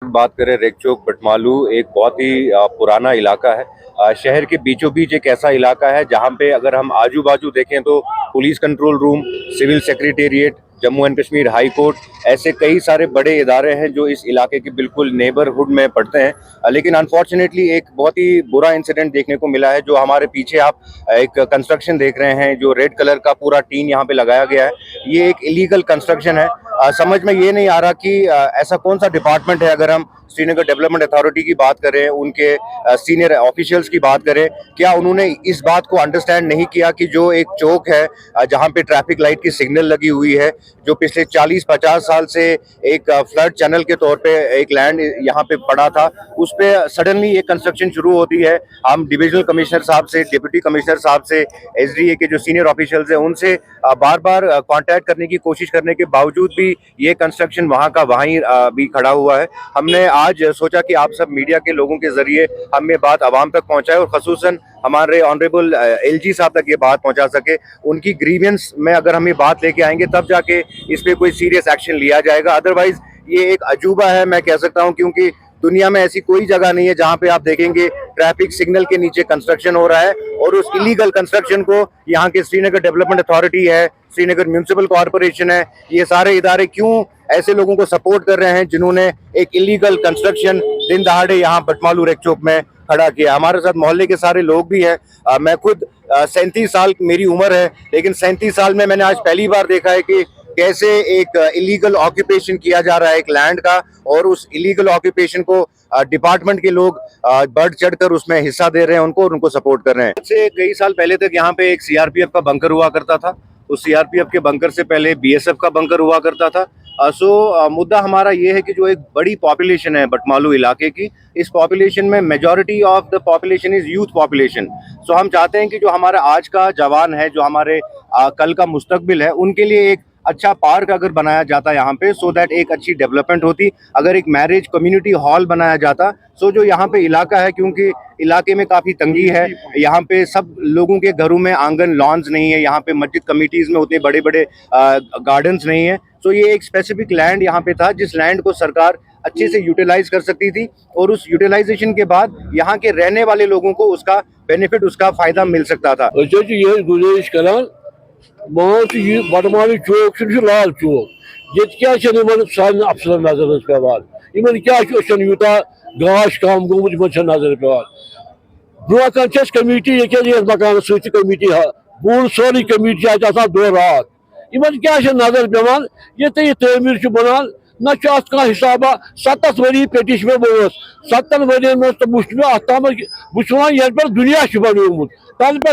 बात करें रेक चौक बटमालू एक बहुत ही पुराना इलाका है। शहर के बीचों बीच एक ऐसा इलाका है जहां पे अगर हम आजू बाजू देखें तो police control room, civil secretariat, Jammu and Kashmir high court, ऐसे कई सारे बड़े इदारे हैं जो इस इलाके के बिल्कुल नेबरहुड में पड़ते हैं। लेकिन अनफॉर्चुनेटली एक बहुत ही बुरा इंसिडेंट देखने को मिला है। जो हमारे पीछे आप एक कंस्ट्रक्शन देख रहे हैं, जो रेड कलर का पूरा टीन यहाँ पे लगाया गया है, ये एक इलीगल कंस्ट्रक्शन है। समझ में ये नहीं आ रहा कि ऐसा कौन सा डिपार्टमेंट है, अगर हम श्रीनगर डेवलपमेंट अथॉरिटी की बात करें, उनके सीनियर ऑफिशियल्स की बात करें, क्या उन्होंने इस बात को अंडरस्टैंड नहीं किया कि जो एक चौक है जहां पे ट्रैफिक लाइट की सिग्नल लगी हुई है, जो पिछले 40-50 साल से एक फ्लड चैनल के तौर पे एक लैंड यहाँ पे पड़ा था, उस पे सडनली एक कंस्ट्रक्शन शुरू होती है। हम डिविजनल कमिश्नर साहब से, डिप्टी कमिश्नर साहब से, एसडीए के जो सीनियर ऑफिशियल्स हैं उनसे बार बार कांटेक्ट करने की कोशिश करने के बावजूद भी ये कंस्ट्रक्शन वहाँ का वहीं भी खड़ा हुआ है। हमने आज सोचा कि आप सब मीडिया के लोगों के जरिए हम ये बात आवाम तक पहुँचाए और खसूसन हमारे ऑनरेबल एलजी साहब तक ये बात पहुंचा सके। उनकी ग्रीवियंस में अगर हम ये बात लेके आएंगे तब जाके इस पे कोई सीरियस एक्शन लिया जाएगा। अदरवाइज ये एक अजूबा है, मैं कह सकता हूं, क्योंकि दुनिया में ऐसी कोई जगह नहीं है जहां पे आप देखेंगे ट्रैफिक सिग्नल के नीचे कंस्ट्रक्शन हो रहा है और उस इलीगल कंस्ट्रक्शन को यहाँ के श्रीनगर डेवलपमेंट अथॉरिटी है, श्रीनगर म्यूनिसिपल कॉर्पोरेशन है, ये सारे इदारे क्यों ऐसे लोगों को सपोर्ट कर रहे हैं जिन्होंने एक इलीगल कंस्ट्रक्शन दिन दहाड़े यहाँ बटमालू रेक चौक में खड़ा किया। हमारे साथ मोहल्ले के सारे लोग भी हैं। मैं खुद 37 साल मेरी उम्र है, लेकिन 37 साल में मैंने आज पहली बार देखा है कि कैसे एक इलीगल ऑक्यूपेशन किया जा रहा है एक लैंड का, और उस इलीगल ऑक्यूपेशन को डिपार्टमेंट के लोग बढ़ चढ़कर उसमें हिस्सा दे रहे हैं उनको और उनको सपोर्ट कर रहे हैं। से कई साल पहले तक यहाँ पे एक सीआरपीएफ का बंकर हुआ करता था। उस सीआरपीएफ के बंकर से पहले बीएसएफ का बंकर हुआ करता था। मुद्दा हमारा ये है कि जो एक बड़ी पॉपुलेशन है बटमालू इलाके की, इस पॉपुलेशन में majority of the population is youth population. हम चाहते हैं कि जो हमारा आज का जवान है, जो हमारे कल का मुस्तकबिल है, उनके लिए एक अच्छा पार्क अगर बनाया जाता यहाँ पे, सो दैट एक अच्छी डेवलपमेंट होती। अगर एक मैरिज कम्युनिटी हॉल बनाया जाता, सो जो यहाँ पे इलाका है, क्योंकि इलाके में काफ़ी तंगी है, यहाँ पे सब लोगों के घरों में आंगन लॉन्स नहीं है, यहाँ पे मस्जिद कमिटीज़ में उतने बड़े बड़े गार्डन्स नहीं है। सो ये एक स्पेसिफिक लैंड यहाँ पे था जिस लैंड को सरकार अच्छे से यूटिलाइज कर सकती थी और उस यूटिलाइजेशन के बाद यहाँ के रहने वाले लोगों को उसका बेनिफिट, उसका फ़ायदा मिल सकता था। गुजारिश करान मान बटमालू चौक लाल चौक, ये सान अफसर नजर पेवान, क्या यूता गाश कम गोमुत नजर पेवान। ब्रो कमेटी ये मकान सत कमेटी बोल सोरी कमेटी दो रात, इन क्या नजर पेवान। ये तमीर बनान ना हिसाबा 70 वरी पेटिश में बोस 70 वरियन में तो मुश्किल अतम बह ये दुनिया बनोमुत तन पे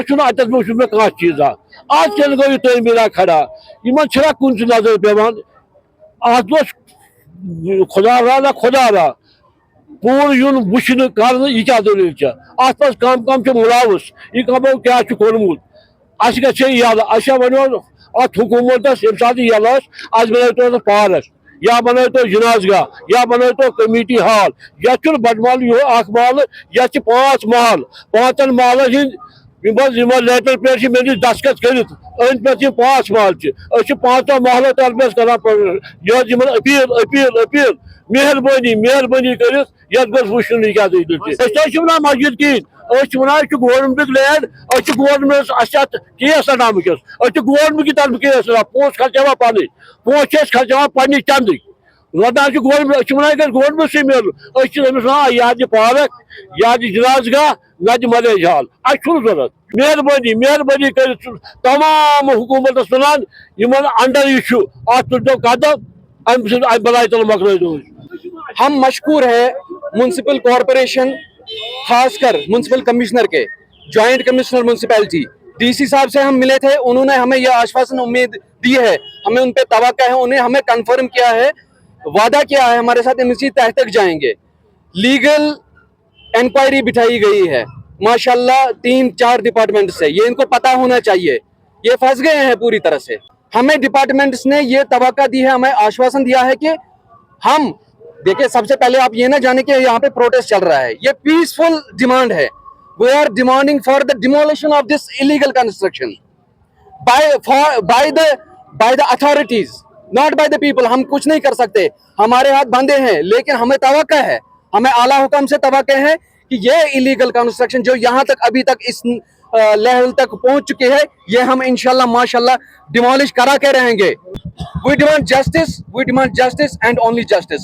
मे कह चीज आज कल गो तमीर खड़ा, इन कुन नजर पेवान। अत खुदा रा खुदा रा पूर यून वुन कर यह क्या दलील अत कम कम मुलावस यह कमो क्या कोर्मुत अस यल वो अत हुकूमत ये सात यल अस बनो पार्क या बनो तो जनाजगाह या बनो तो कमेटी हॉल। यह बटमालू अख महल, यह 5 महल, 5 महल हिंद लेटर पे मे दस्खत कर अंद पे 5 महल 5 महलों तरफ कर अपील अपील अपील मेहरबानी मेहरबानी कर वुन क्या दलील मस्जिद कहें गवर्नमेंट लैंड गवर्नमेंट केस अनामस गवर्नमेंट की तरफ केस पोस खर्चा पान पोस खर्चा पे चंद रोदान गवर्नमेंट अगर गवर्नमेंट से मिल यह पार्क यह जनाजगाह न मैरिज हॉल जरूरत। मेहरबानी मेहरबानी कर तमाम हुकूमत वन इन अंडर यह तुलो कदम अम बलाई तल मकल। हम मशकूर हैं म्युनिसिपल कॉरपोरेशन, खासकर म्युनिसिपल कमिश्नर के, जॉइंट कमिश्नर म्युनिसिपैलिटी डीसी साहब से हम मिले थे। उन्होंने हमें यह आश्वासन उम्मीद दी है, हमें उन पे तवक्को है, उन्हें हमें कंफर्म किया है, वादा किया है हमारे साथ इसी तह तक जाएंगे। लीगल इंक्वायरी बिठाई गई है माशाल्लाह 3-4 डिपार्टमेंट से, ये इनको पता होना चाहिए, ये फंस गए हैं पूरी तरह से। हमें डिपार्टमेंट्स ने ये तवक्को दी है, हमें आश्वासन दिया है कि हम देखिए, सबसे पहले आप ये ना जाने कि यहाँ पे प्रोटेस्ट चल रहा है, ये पीसफुल डिमांड है। We are demanding for the demolition of this illegal construction by the authorities, not by the people. हम कुछ नहीं कर सकते, हमारे हाथ बंधे हैं, लेकिन हमें तवक्को है, हमें आला हुक्म से तवक्को है कि ये इलीगल कंस्ट्रक्शन जो यहाँ तक अभी तक इस लेवल तक पहुंच चुके हैं, ये हम इंशाल्लाह माशाल्लाह डिमोलिश करा के रहेंगे। We demand justice and only justice.